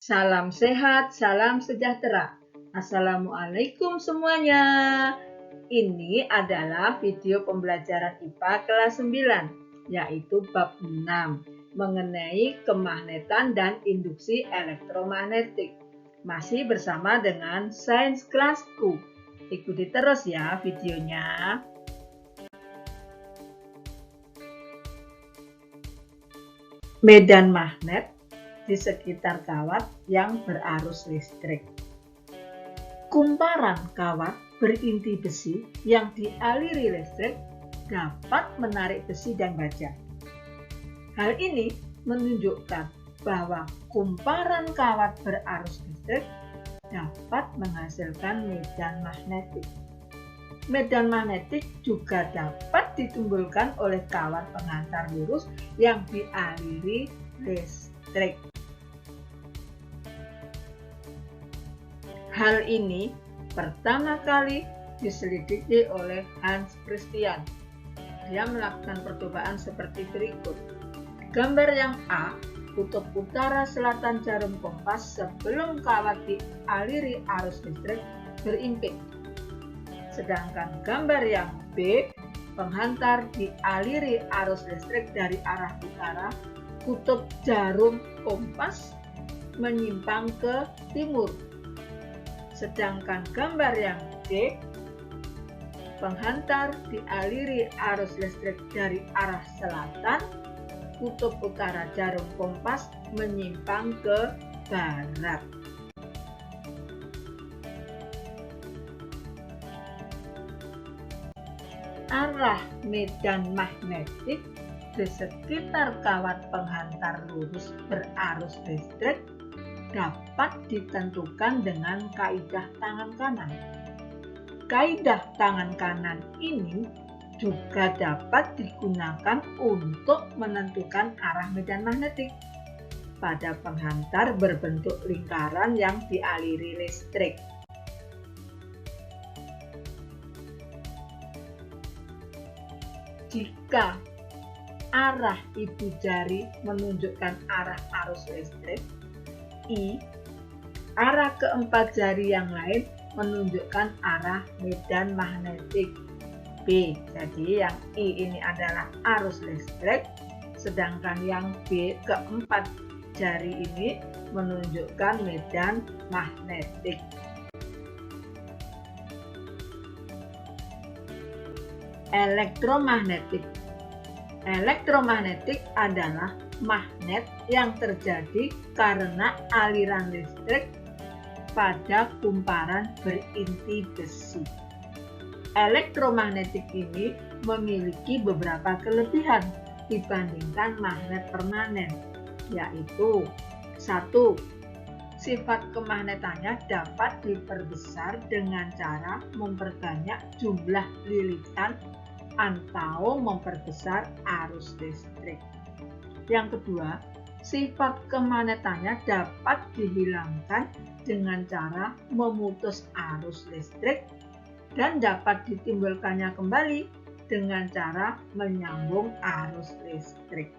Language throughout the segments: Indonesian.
Salam sehat, salam sejahtera. Assalamualaikum semuanya. Ini adalah video pembelajaran IPA kelas 9, yaitu bab 6, mengenai kemagnetan dan induksi elektromagnetik. Masih bersama dengan Sains Kelasku. Ikuti terus ya videonya. Medan magnet di sekitar kawat yang berarus listrik. Kumparan kawat berinti besi yang dialiri listrik dapat menarik besi dan baja. Hal ini menunjukkan bahwa kumparan kawat berarus listrik dapat menghasilkan medan magnetik. Medan magnetik juga dapat ditimbulkan oleh kawat penghantar lurus yang dialiri listrik. Hal ini pertama kali diselidiki oleh Hans Christian. Dia melakukan percobaan seperti berikut. Gambar yang A, kutub utara selatan jarum kompas sebelum kawat dialiri arus listrik berimpit. Sedangkan gambar yang B, penghantar dialiri arus listrik dari arah utara, kutub jarum kompas menyimpang ke timur. Sedangkan gambar yang D, penghantar dialiri arus listrik dari arah selatan, kutub utara jarum kompas menyimpang ke barat. Arah medan magnetik di sekitar kawat penghantar lurus berarus listrik dapat ditentukan dengan kaidah tangan kanan. Kaidah tangan kanan ini juga dapat digunakan untuk menentukan arah medan magnetik pada penghantar berbentuk lingkaran yang dialiri listrik. Jika arah ibu jari menunjukkan arah arus listrik, I, arah keempat jari yang lain menunjukkan arah medan magnetik, B. Jadi yang I ini adalah arus listrik, sedangkan yang B, keempat jari ini menunjukkan medan magnetik. Elektromagnetik. Elektromagnetik adalah magnet yang terjadi karena aliran listrik pada kumparan berinti besi. Elektromagnetik ini memiliki beberapa kelebihan dibandingkan magnet permanen, yaitu 1. Sifat kemagnetannya dapat diperbesar dengan cara memperbanyak jumlah lilitan atau memperbesar arus listrik. Yang kedua, sifat kemagnetannya dapat dihilangkan dengan cara memutus arus listrik dan dapat ditimbulkannya kembali dengan cara menyambung arus listrik.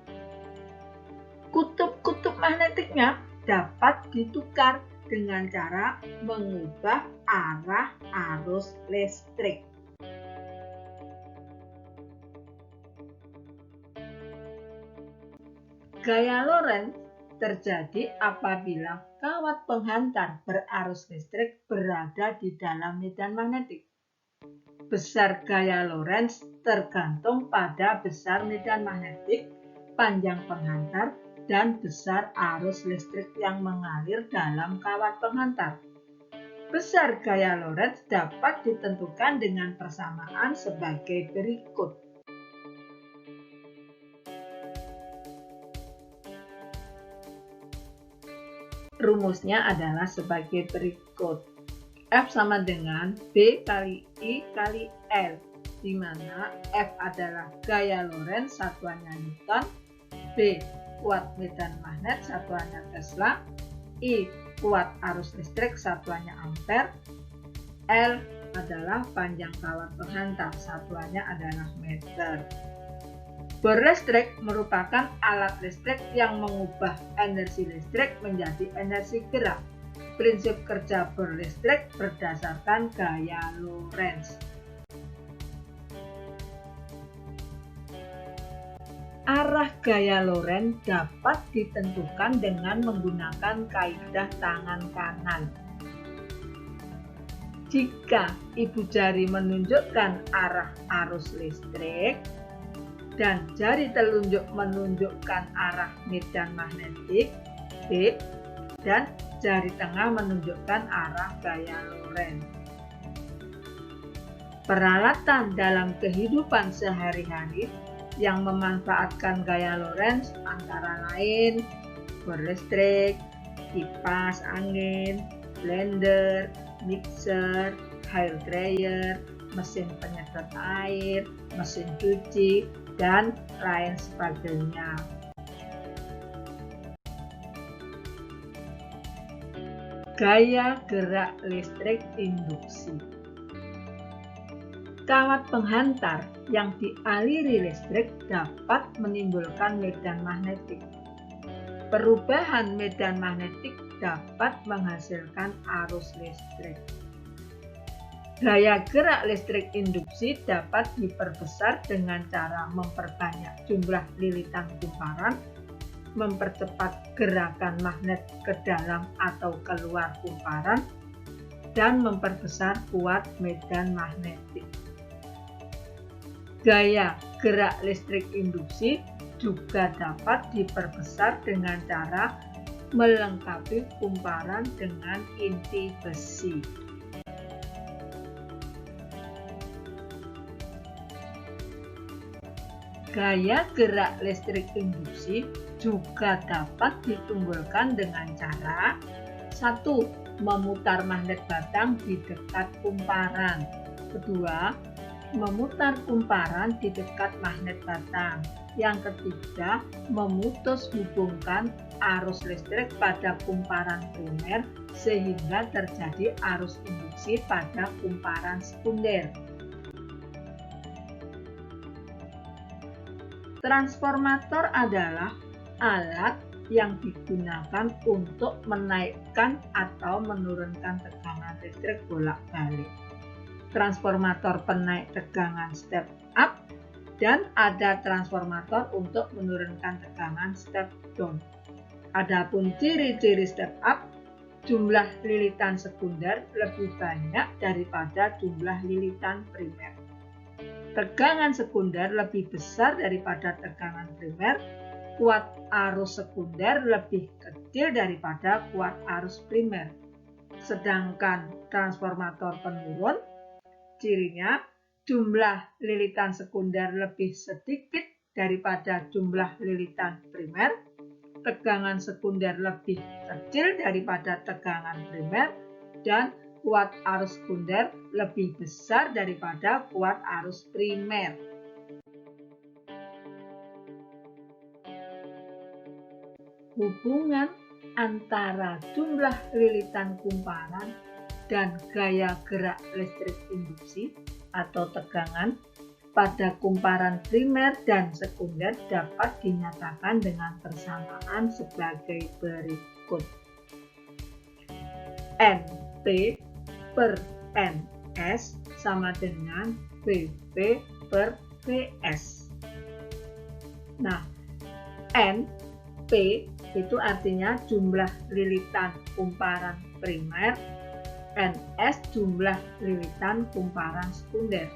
Kutub-kutub magnetiknya dapat ditukar dengan cara mengubah arah arus listrik. Gaya Lorentz terjadi apabila kawat penghantar berarus listrik berada di dalam medan magnetik. Besar gaya Lorentz tergantung pada besar medan magnetik, panjang penghantar, dan besar arus listrik yang mengalir dalam kawat penghantar. Besar gaya Lorentz dapat ditentukan dengan persamaan sebagai berikut. Rumusnya adalah sebagai berikut. F sama dengan B kali I kali L, di mana F adalah gaya Lorentz, satuannya Newton, B kuat medan magnet, satuannya Tesla, I kuat arus listrik, satuannya ampere, L adalah panjang kawat penghantar, satuannya adalah meter. Bor listrik merupakan alat listrik yang mengubah energi listrik menjadi energi gerak. Prinsip kerja bor listrik berdasarkan gaya Lorentz. Arah gaya Lorentz dapat ditentukan dengan menggunakan kaidah tangan kanan. Jika ibu jari menunjukkan arah arus listrik dan jari telunjuk menunjukkan arah medan magnetik B, dan jari tengah menunjukkan arah gaya Lorentz. Peralatan dalam kehidupan sehari-hari yang memanfaatkan gaya Lorentz antara lain bor listrik, kipas angin, blender, mixer, hair dryer, mesin penyedot air, mesin cuci, dan lain sebagainya. Gaya gerak listrik induksi. Kawat penghantar yang dialiri listrik dapat menimbulkan medan magnetik. Perubahan medan magnetik dapat menghasilkan arus listrik. Gaya gerak listrik induksi dapat diperbesar dengan cara memperbanyak jumlah lilitan kumparan, mempercepat gerakan magnet ke dalam atau keluar kumparan, dan memperbesar kuat medan magnetik. Gaya gerak listrik induksi juga dapat diperbesar dengan cara melengkapi kumparan dengan inti besi. Gaya gerak listrik induksi juga dapat ditimbulkan dengan cara 1. Memutar magnet batang di dekat kumparan. 2. Memutar kumparan di dekat magnet batang. Yang ketiga, memutus hubungkan arus listrik pada kumparan primer sehingga terjadi arus induksi pada kumparan sekunder. Transformator adalah alat yang digunakan untuk menaikkan atau menurunkan tegangan listrik bolak-balik. Transformator penaik tegangan step up dan ada transformator untuk menurunkan tegangan step down. Adapun ciri-ciri step up, jumlah lilitan sekunder lebih banyak daripada jumlah lilitan primer. Tegangan sekunder lebih besar daripada tegangan primer, kuat arus sekunder lebih kecil daripada kuat arus primer. Sedangkan transformator penurun, cirinya jumlah lilitan sekunder lebih sedikit daripada jumlah lilitan primer, tegangan sekunder lebih kecil daripada tegangan primer, dan kuat arus sekunder lebih besar daripada kuat arus primer. Hubungan antara jumlah lilitan kumparan dan gaya gerak listrik induksi atau tegangan pada kumparan primer dan sekunder dapat dinyatakan dengan persamaan sebagai berikut. NP per NS sama dengan PP per PS. Nah, NP itu artinya jumlah lilitan kumparan primer, NS jumlah lilitan kumparan sekunder.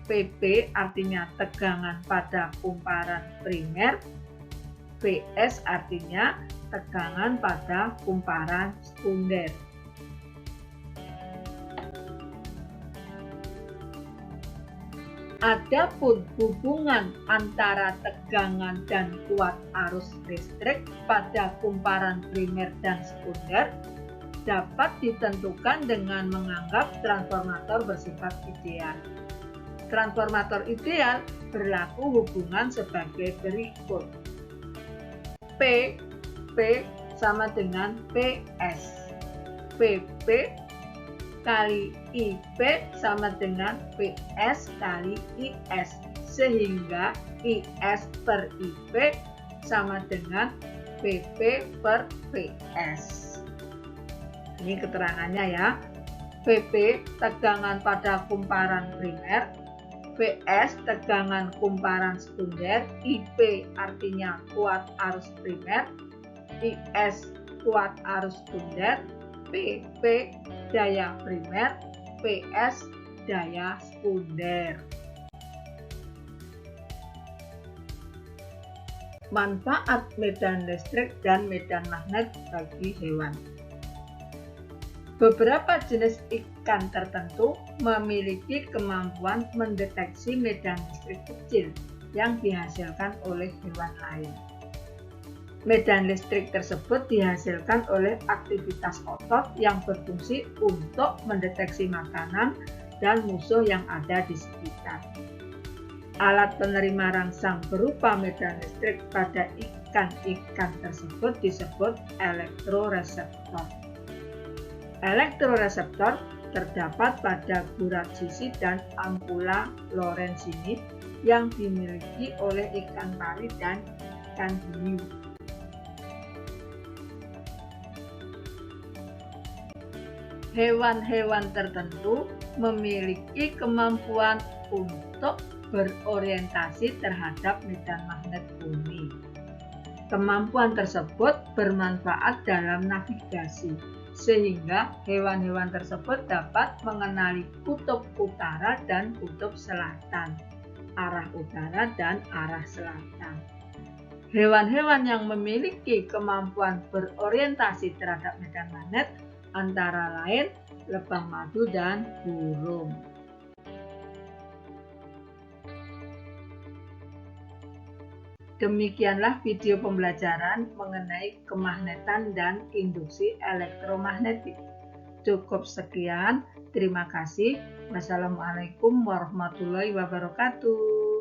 PP artinya tegangan pada kumparan primer, PS artinya tegangan pada kumparan sekunder. Adapun hubungan antara tegangan dan kuat arus listrik pada kumparan primer dan sekunder dapat ditentukan dengan menganggap transformator bersifat ideal. Transformator ideal berlaku hubungan sebagai berikut. P sama dengan PS. PP kali IP sama dengan PS kali IS, sehingga IS per IP sama dengan PP per PS. Ini keterangannya ya. PP tegangan pada kumparan primer, PS tegangan kumparan sekunder, IP artinya kuat arus primer, IS kuat arus sekunder, PP daya primer, PS daya sekunder. Manfaat medan listrik dan medan magnet bagi hewan. Beberapa jenis ikan tertentu memiliki kemampuan mendeteksi medan listrik kecil yang dihasilkan oleh hewan lain. Medan listrik tersebut dihasilkan oleh aktivitas otot yang berfungsi untuk mendeteksi makanan dan musuh yang ada di sekitar. Alat penerima rangsang berupa medan listrik pada ikan-ikan tersebut disebut elektroreseptor. Elektroreseptor terdapat pada gurat sisi dan ampula Lorenzini yang dimiliki oleh ikan pari dan ikan hiu. Hewan-hewan tertentu memiliki kemampuan untuk berorientasi terhadap medan magnet bumi. Kemampuan tersebut bermanfaat dalam navigasi, sehingga hewan-hewan tersebut dapat mengenali kutub utara dan kutub selatan, arah utara dan arah selatan. Hewan-hewan yang memiliki kemampuan berorientasi terhadap medan magnet antara lain lebah madu dan burung. Demikianlah video pembelajaran mengenai kemagnetan dan induksi elektromagnetik. Cukup sekian, terima kasih. Wassalamualaikum warahmatullahi wabarakatuh.